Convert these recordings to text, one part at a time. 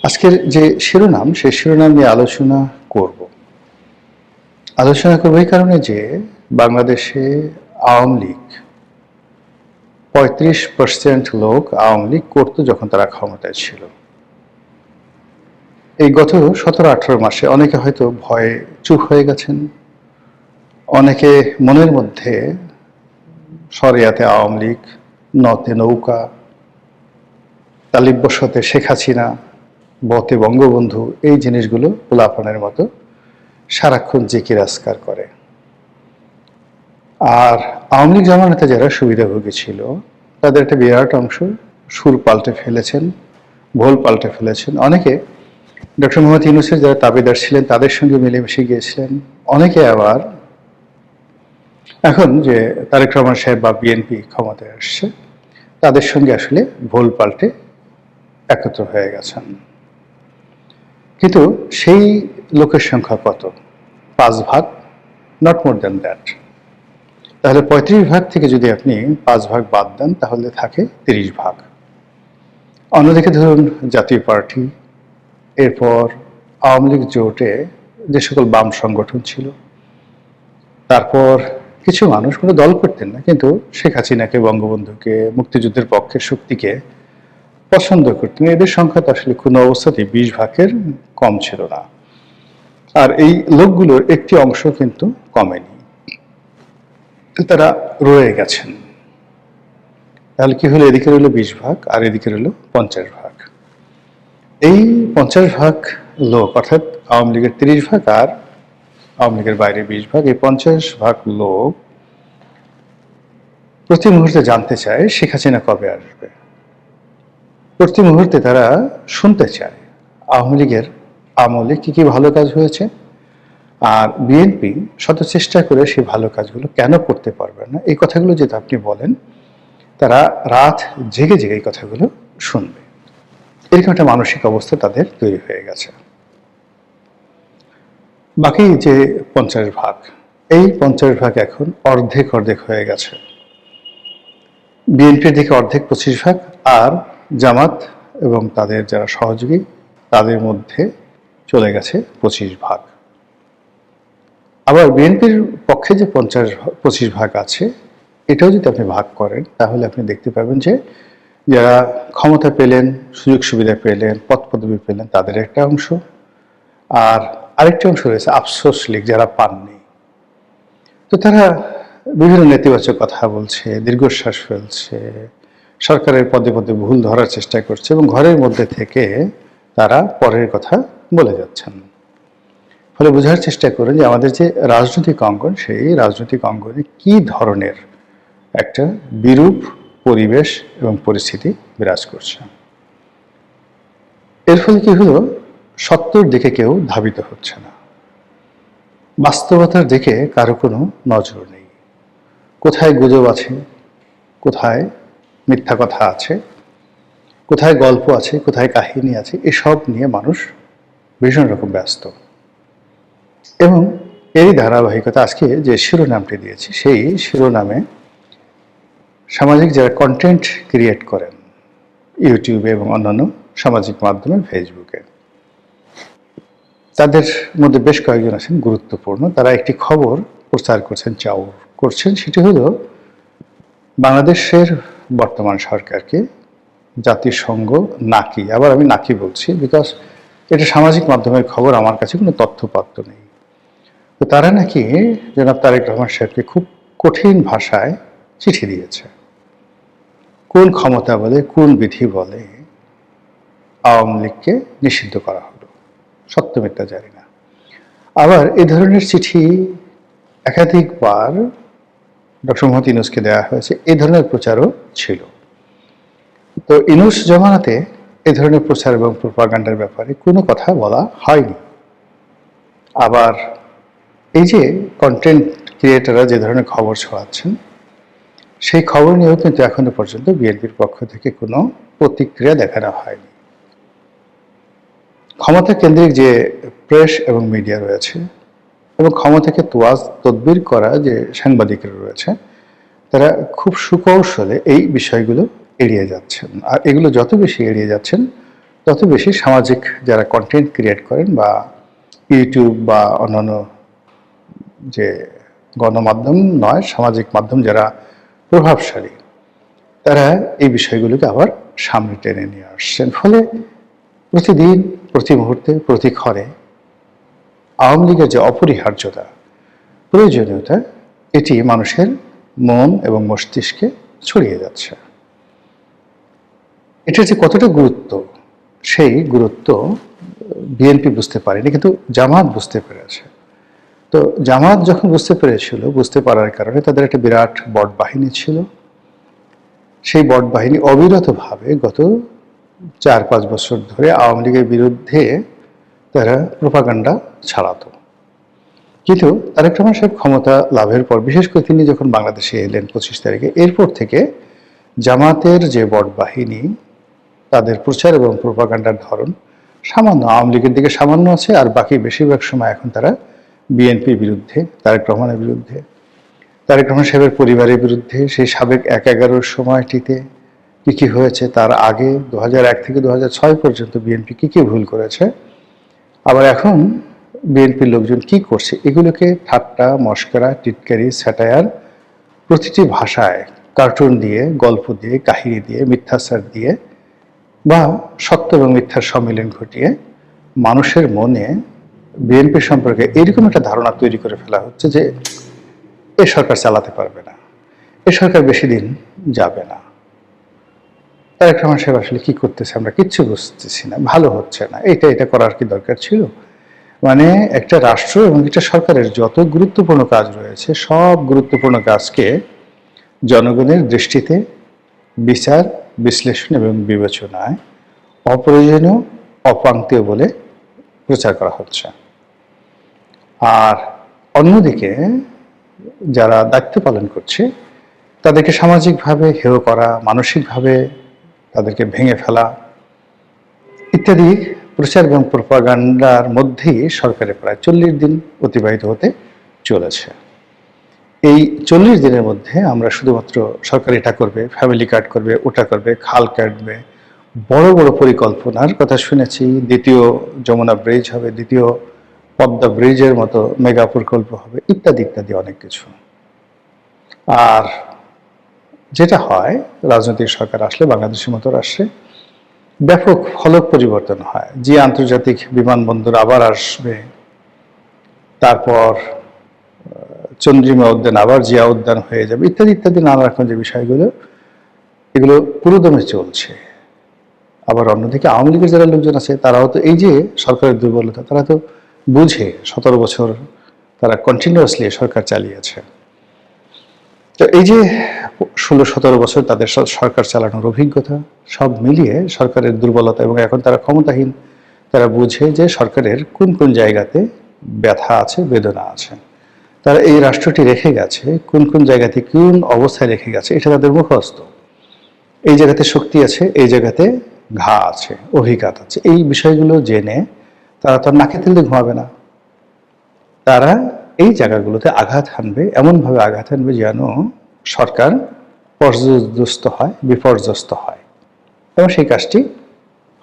আজকের যে শিরোনাম সেই শিরোনাম নিয়ে আলোচনা করব এই কারণে যে বাংলাদেশে আওয়ামী লীগ ৩৫% লোক আওয়ামী লীগ করতো যখন তারা ক্ষমতায় ছিল। এই গত ১৭-১৮ মাসে অনেকে হয়তো ভয়ে চুপ হয়ে গেছেন, অনেকে মনের মধ্যে শরিয়াতে আওয়ামী লীগ, নতে নৌকা, তালিব্যস্বতে শেখ হাসিনা, বতে বঙ্গবন্ধু এই জিনিসগুলো পোলাপানের মতো সারাক্ষণ জিকির আজকার করে। আর আওয়ামী লীগ জামানাতে যারা সুবিধাভোগী ছিল তাদের একটা বিরাট অংশ সুর পাল্টে ফেলেছেন, ভোল পাল্টে ফেলেছেন। অনেকে ডক্টর মোহাম্মদ ইউনূসের যারা তাবেদার ছিলেন তাদের সঙ্গে মিলেমিশে গিয়েছিলেন। অনেকে আবার এখন যে তারেক রহমান সাহেব বা বিএনপি ক্ষমতায় আসছে তাদের সঙ্গে আসলে ভোল পাল্টে একত্র হয়ে গেছেন। কিন্তু সেই লোকের সংখ্যা কত? 5 ভাগ, নট মোর দ্যান দ্যাট। তাহলে 35 ভাগ থেকে যদি আপনি 5 ভাগ বাদ দেন তাহলে থাকে 30 ভাগ। অন্যদিকে ধরুন জাতীয় পার্টি, এরপর আওয়ামী লীগ জোটে যে সকল বাম সংগঠন ছিল, তারপর কিছু মানুষ কোনো দল করতেন না কিন্তু শেখ হাসিনাকে, বঙ্গবন্ধুকে, মুক্তিযুদ্ধের পক্ষের শক্তিকে পছন্দ করতেন। এদের সংখ্যা তো আসলে কোনো অবস্থাতেই 20 ভাগের কম ছিল না। আর এই লোকগুলোর একটি অংশ কিন্তু কমেনি, তারা রয়ে গেছেন। তাহলে কি হলো? এদিকে রইল 20 ভাগ আর এদিকে রইল 50 ভাগ। এই 50 ভাগ লোক, অর্থাৎ আওয়ামী লীগের 30 ভাগ আর আওয়ামী লীগের বাইরে 20 ভাগ, এই 50 ভাগ লোক প্রতি মুহূর্তে জানতে চায় শেখ হাসিনা কবে আসবে। প্রতি মুহূর্তে তারা শুনতে চায় আওয়ামী লীগের আমলে কি কি ভালো কাজ হয়েছে, আর বিএনপি শত চেষ্টা করে সেই ভালো কাজগুলো কেন করতে পারবে না। এই কথাগুলো যদি আপনি বলেন তারা রাত জেগে জেগে এই কথাগুলো শুনবে। এরকম একটা মানসিক অবস্থা তাদের তৈরি হয়ে গেছে। বাকি যে 50 ভাগ, এই 50 ভাগ এখন অর্ধেক অর্ধেক হয়ে গেছে। বিএনপির দিকে অর্ধেক 25 ভাগ, আর জামাত এবং তাদের যারা সহযোগী তাদের মধ্যে চলে গেছে 25 ভাগ। আবার বিএনপির পক্ষে যে 25 ভাগ আছে এটাও যদি আপনি ভাগ করেন তাহলে আপনি দেখতে পাবেন যে যারা ক্ষমতা পেলেন, সুযোগ সুবিধা পেলেন, পদ পদবি পেলেন তাদের একটা অংশ, আর আরেকটি অংশ রয়েছে আফসোস লীগ, যারা পাননি। তো তারা বিভিন্ন নেতিবাচক কথা বলছে, দীর্ঘশ্বাস ফেলছে, সরকারের পদে পদে ভুল ধরার চেষ্টা করছে এবং ঘরের মধ্যে থেকে তারা পরের কথা বলে যাচ্ছেন। ফলে বোঝার চেষ্টা করেন যে আমাদের যে রাজনৈতিক অঙ্গন, সেই রাজনৈতিক অঙ্গনে কি ধরনের একটা বিরূপ পরিবেশ এবং পরিস্থিতি বিরাজ করছে। এর ফলে কি হলো? সত্যের দিকে কেউ ধাবিত হচ্ছে না, বাস্তবতার দিকে কারো কোনো নজর নেই। কোথায় গুজব আছে, কোথায় মিথ্যা কথা আছে, কোথায় গল্প আছে, কোথায় কাহিনী আছে, এসব নিয়ে মানুষ ভীষণ রকম ব্যস্ত। এবং এই ধারাবাহিকতা আজকে যে শিরোনামটি দিয়েছি সেই শিরোনামে সামাজিক যারা কন্টেন্ট ক্রিয়েট করেন ইউটিউবে এবং অন্যান্য সামাজিক মাধ্যমে, ফেসবুকে, তাদের মধ্যে বেশ কয়েকজন আছেন গুরুত্বপূর্ণ। তারা একটি খবর প্রচার করছেন, সেটি হলো বাংলাদেশের বর্তমান সরকারকে জাতিসংঘ নাকি, আবার আমি নাকি বলছি বিকজ এটা সামাজিক মাধ্যমের খবর, আমার কাছে কোনো তথ্যপত্র নেই। তো তারা নাকি জনাব তারেক রহমান সাহেবকে খুব কঠিন ভাষায় চিঠি দিয়েছে। কোন ক্ষমতা বলে, কোন বিধি বলে আওয়ামী লীগকে নিষিদ্ধ করা হলো, সত্য মিথ্যা জানি না। আবার এই ধরনের চিঠি একাধিকবার ডক্টর মোহাম্মদ ইউনূসকে দেওয়া হয়েছে, এই ধরনের প্রচারও ছিল। তো ইউনূস জমানাতে এই ধরনের প্রচার এবং প্রোপাগান্ডার ব্যাপারে কোনো কথা বলা হয়নি। আবার এই যে কন্টেন্ট ক্রিয়েটাররা যে ধরনের খবর ছড়াচ্ছেন সেই খবর নিয়েও কিন্তু এখনো পর্যন্ত বিএনপির পক্ষ থেকে কোনো প্রতিক্রিয়া দেখানো হয়নি। ক্ষমতা কেন্দ্রিক যে প্রেস এবং মিডিয়া রয়েছে এবং ক্ষমতাকে তদবির করা যে সাংবাদিকরা রয়েছে, তারা খুব সুকৌশলে এই বিষয়গুলো এড়িয়ে যাচ্ছেন। আর এগুলো যত বেশি এড়িয়ে যাচ্ছেন তত বেশি সামাজিক যারা কন্টেন্ট ক্রিয়েট করেন বা ইউটিউব বা অন্যান্য যে গণমাধ্যম নয়, সামাজিক মাধ্যম যারা প্রভাবশালী, তারা এই বিষয়গুলোকে আবার সামনে টেনে নিয়ে আসছেন। ফলে প্রতিদিন, প্রতি মুহূর্তে, প্রতি ক্ষণে আওয়ামী লীগের যে অপরিহার্যতা, প্রয়োজনীয়তা, এটি মানুষের মন এবং মস্তিষ্কে ছড়িয়ে যাচ্ছে। এটার যে কতটা গুরুত্ব, সেই গুরুত্ব বিএনপি বুঝতে পারেনি, কিন্তু জামাত বুঝতে পেরেছে। তো জামাত যখন বুঝতে পেরেছিল, বুঝতে পারার কারণে তাদের একটা বিরাট বট বাহিনী ছিল। সেই বট বাহিনী অবিরতভাবে গত 4-5 বছর ধরে আওয়ামী লীগের বিরুদ্ধে তারা প্রোপাগান্ডা ছাড়াতো। কিন্তু তারেক রহমান সাহেব ক্ষমতা লাভের পর, বিশেষ করে তিনি যখন বাংলাদেশে এলেন 25 তারিখে, এরপর থেকে জামাতের যে বট বাহিনী, তাদের প্রচার এবং প্রোপাগান্ডার ধরন সামান্য আওয়ামী লীগের দিকে সামান্য আছে, আর বাকি বেশিরভাগ সময় এখন তারা বিএনপির বিরুদ্ধে, তারেক রহমানের বিরুদ্ধে, তারেক রহমান সাহেবের পরিবারের বিরুদ্ধে। সেই সাবেক 1-11 সময়টিতে কী কী হয়েছে, তার আগে 2001 থেকে 2006 পর্যন্ত বিএনপি কী কী ভুল করেছে, আবার এখন বিএনপির লোকজন কি করছে, এগুলোকে ঠাট্টা, মশকরা, টিটকারি, স্যাটায়ার, প্রতিটি ভাষায় কার্টুন দিয়ে, গল্প দিয়ে, কাহিনী দিয়ে, মিথ্যাচার দিয়ে বা সত্য এবং মিথ্যার সম্মিলন ঘটিয়ে মানুষের মনে বিএনপি সম্পর্কে এরকম একটা ধারণা তৈরি করে ফেলা হচ্ছে যে এ সরকার চালাতে পারবে না, এ সরকার বেশি দিন যাবে না। তারেক রহমান সাহেব আসলে কি করতেছে আমরা কিচ্ছু বুঝতেছি না, ভালো হচ্ছে না, এটা করার কি দরকার ছিল? মানে একটা রাষ্ট্র এবং একটা সরকারের যত গুরুত্বপূর্ণ কাজ রয়েছে, সব গুরুত্বপূর্ণ কাজকে জনগণের দৃষ্টিতে বিচার, বিশ্লেষণ এবং বিবেচনায় অপ্রয়োজনীয়, অপ্রান্তীয় বলে প্রচার করা হচ্ছে। আর অন্যদিকে যারা দায়িত্ব পালন করছে, তাদেরকে সামাজিকভাবে হেয় করা, মানসিকভাবে তাদেরকে ভেঙে ফেলা ইত্যাদি প্রচার এবং প্রোপাগান্ডার মধ্যেই সরকারের প্রায় 40 দিন অতিবাহিত হতে চলেছে। এই 40 দিনের মধ্যে আমরা শুধুমাত্র সরকার এটা করবে, ফ্যামিলি কার্ড করবে, ওটা করবে, খাল কাটবে, বড় বড় পরিকল্পনার কথা শুনেছি। দ্বিতীয় যমুনা ব্রিজ হবে, দ্বিতীয় পদ্মা ব্রিজের মতো মেগা প্রকল্প হবে, ইত্যাদি ইত্যাদি অনেক কিছু। আর যেটা হয়, রাজনৈতিক সরকার আসলে, বাংলাদেশের মতো রাষ্ট্রে ব্যাপক ফলক পরিবর্তন হয়। যে আন্তর্জাতিক বিমানবন্দর আবার আসবে, তারপর চন্দ্রিমা উদ্যান আবার জিয়া উদ্যান হয়ে যাবে, ইত্যাদি ইত্যাদি নানা রকম যে বিষয়গুলো, এগুলো পুরোদমে চলছে। আবার অন্যদিকে আওয়ামী লীগের যারা লোকজন আছে, তারাও তো এই যে সরকারের দুর্বলতা, তারা তো বুঝে 17 বছর তারা কন্টিনিউয়াসলি সরকার চালিয়েছে। তো এই যে 16-17 বছর তাদের সরকার চালানোর অভিজ্ঞতা, সব মিলিয়ে সরকারের দুর্বলতা, এবং এখন তারা ক্ষমতাহীন, তারা বুঝে যে সরকারের কোন কোন জায়গাতে ব্যথা আছে, বেদনা আছে, তারা এই রাষ্ট্রটি রেখে গেছে, কোন কোন জায়গাতে কোন অবস্থায় রেখে গেছে, এটা তাদের মুখস্থ। এই জায়গাতে শক্তি আছে, এই জায়গাতে ঘা আছে, অভিঘাত আছে, এই বিষয়গুলো জেনে তারা তো নাকে তেল দিয়ে ঘুমাবে না। তারা এই জায়গাগুলোতে আঘাত হানবে, এমনভাবে আঘাত হানবে যেন সরকার পর্যদস্ত হয়, বিপর্যস্ত হয়, এবং সেই কাজটি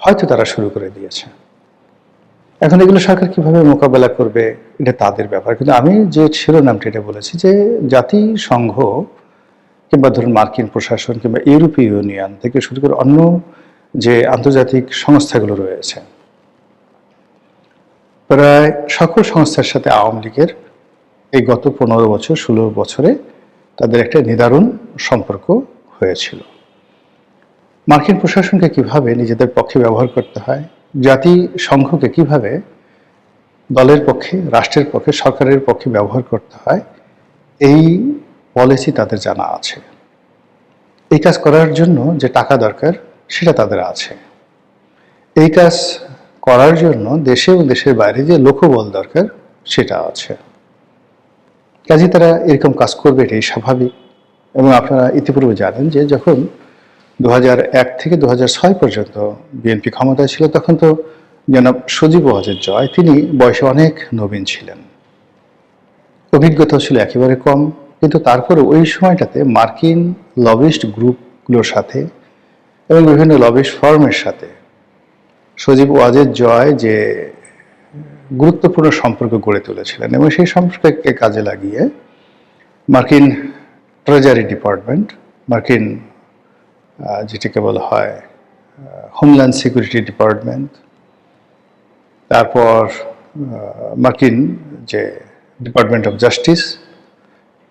হয়তো তারা শুরু করে দিয়েছে। এখন এগুলো সরকার কিভাবে মোকাবেলা করবে, এটা তাদের ব্যাপার। কিন্তু আমি যে শিরোনামটি এটা বলেছি যে জাতিসংঘ কিংবা ধরুন মার্কিন প্রশাসন কিংবা ইউরোপীয় ইউনিয়ন থেকে শুরু করে অন্য যে আন্তর্জাতিক সংস্থাগুলো রয়েছে, প্রায় সকল সংস্থার সাথে আওয়ামী লীগের এই গত 15 বছর 16 বছরে তাদের একটা নিদারুণ সম্পর্ক হয়েছিল। মার্কিন প্রশাসনকে কিভাবে নিজেদের পক্ষে ব্যবহার করতে হয়, জাতিসংঘকে কিভাবে দলের পক্ষে, রাষ্ট্রের পক্ষে, সরকারের পক্ষে ব্যবহার করতে হয়, এই পলিসি তাদের জানা আছে। এই কাজ করার জন্য যে টাকা দরকার, সেটা তাদের আছে। এই কাজ করার জন্য দেশে এবং দেশের বাইরে যে লোকবল দরকার, সেটা আছে। কাজে তারা এরকম কাজ করবে, এটাই স্বাভাবিক। এবং আপনারা ইতিপূর্বে জানেন যে যখন 2001 থেকে 2006 পর্যন্ত বিএনপি ক্ষমতায় ছিল, তখন তো জনাব সজীব ওয়াজেদ জয়, তিনি বয়সে অনেক নবীন ছিলেন, অভিজ্ঞতা ছিল একেবারে কম, কিন্তু তারপরে ওই সময়টাতে মার্কিন লবিস্ট গ্রুপগুলোর সাথে এবং বিভিন্ন লবিস্ট ফার্মের সাথে সজীব ওয়াজেদ জয় যে গুরুত্বপূর্ণ সম্পর্ক গড়ে তুলেছিলেন এবং সেই সম্পর্ককে কাজে লাগিয়ে মার্কিন ট্রেজারি ডিপার্টমেন্ট, মার্কিন যেটাকে বলা হয় হোমল্যান্ড সিকিউরিটি ডিপার্টমেন্ট, তারপর মার্কিন যে department of justice,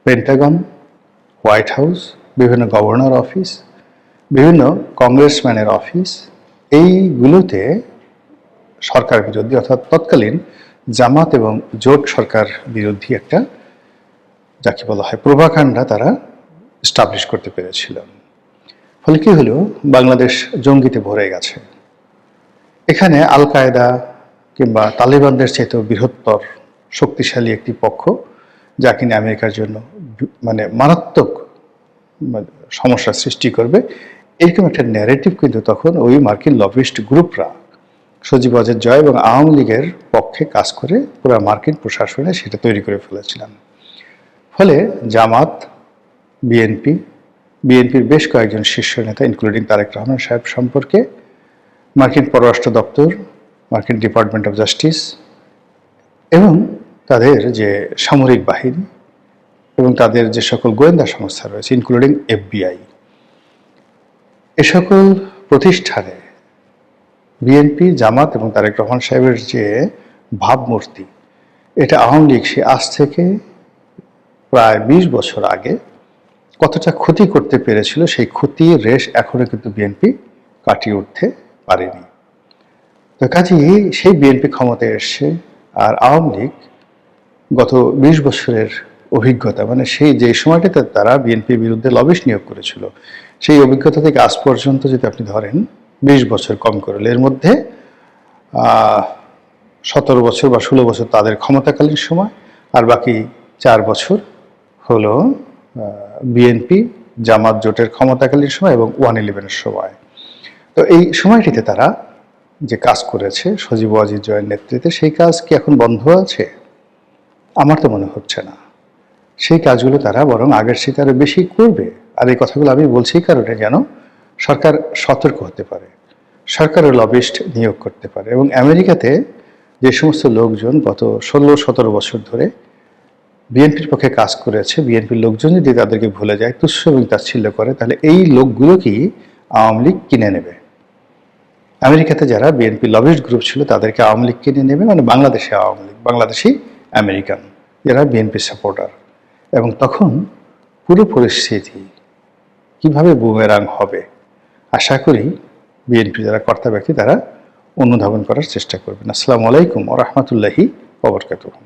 Pentagon, white house, বিভিন্ন গভর্নর অফিস, বিভিন্ন কংগ্রেসম্যানের অফিস, এইগুলোতে সরকার বিরোধী অর্থাৎ তৎকালীন জামাত এবং জোট সরকার বিরোধী একটা যাকে বলা হয় প্রভাকাণ্ডা তারা এস্টাবলিশ করতে পেরেছিল। ফলে কি হলো, বাংলাদেশ জঙ্গিতে ভরে গেছে। এখানে আল কায়দা কিংবা তালিবানদের চাইতেও বৃহত্তর শক্তিশালী একটি পক্ষ, যা কিনা আমেরিকার জন্য মানে মারাত্মক সমস্যা সৃষ্টি করবে, এরকম একটা ন্যারেটিভ কিন্তু তখন ওই মার্কিন লবিস্ট গ্রুপরা সজীব ওয়াজেদ জয় এবং আওয়ামী লীগের পক্ষে কাজ করে পুরো মার্কিন প্রশাসনে সেটা তৈরি করে ফেলেছিলেন। ফলে জামাত, বিএনপির বেশ কয়েকজন শীর্ষ নেতা ইনক্লুডিং তারেক রহমান সাহেব সম্পর্কে মার্কিন পররাষ্ট্র দপ্তর, মার্কিন ডিপার্টমেন্ট অফ জাস্টিস এবং তাদের যে সামরিক বাহিনী এবং তাদের যে সকল গোয়েন্দা সংস্থা রয়েছে ইনক্লুডিং FBI, এ সকল প্রতিষ্ঠানে বিএনপি, জামাত এবং তারেক রহমান সাহেবের যে ভাবমূর্তি, এটা আওয়ামী লীগ সে আজ থেকে প্রায় 20 বছর আগে কতটা ক্ষতি করতে পেরেছিল, সেই ক্ষতির রেশ এখনো কিন্তু বিএনপি কাটিয়ে উঠতে পারেনি। তো কাজেই সেই বিএনপি ক্ষমতায় এসছে, আর আওয়ামী লীগ গত 20 বছরের অভিজ্ঞতা, মানে সেই যে সময়টাতে তারা বিএনপির বিরুদ্ধে লবিস্ট নিয়োগ করেছিল, সেই অভিজ্ঞতা থেকে আজ পর্যন্ত যদি আপনি ধরেন 20 বছর কম করলে, এর মধ্যে 17 বছর বা 16 বছর তাদের ক্ষমতাকালীন সময়, আর বাকি 4 বছর হলো বিএনপি জামাত জোটের ক্ষমতাকালীন সময় এবং 111-এর সময়। তো এই সময়টিতে তারা যে কাজ করেছে সজীব ওয়াজেদ জয়ের নেতৃত্বে, সেই কাজ কি এখন বন্ধ আছে? আমার তো মনে হচ্ছে না। সেই কাজগুলো তারা বরং আগের চেয়ে আরো বেশি করবে। আর এই কথাগুলো আমি বলছি এই কারণে যেন সরকার সতর্ক হতে পারে, সরকারের লবিস্ট নিয়োগ করতে পারে। এবং আমেরিকাতে যে সমস্ত লোকজন গত 16-17 বছর ধরে বিএনপির পক্ষে কাজ করেছে, বিএনপির লোকজন যদি তাদেরকে ভুলে যায়, তুচ্ছ এবং তাচ্ছিল্য করে, তাহলে এই লোকগুলোকেই আওয়ামী লীগ কিনে নেবে। আমেরিকাতে যারা বিএনপি লবিস্ট গ্রুপ ছিল তাদেরকে আওয়ামী লীগ কিনে নেবে, মানে বাংলাদেশে আওয়ামী লীগ, বাংলাদেশি আমেরিকান যারা বিএনপি সাপোর্টার। এবং তখন পুরো পরিস্থিতি কিভাবে বুমেরাং হবে, আশা করি বিএনপি যারা কর্তা ব্যক্তি তারা অনুধাবন করার চেষ্টা করবেন। আসসালামু আলাইকুম ওয়া রাহমাতুল্লাহি ওয়া বারাকাতুহু।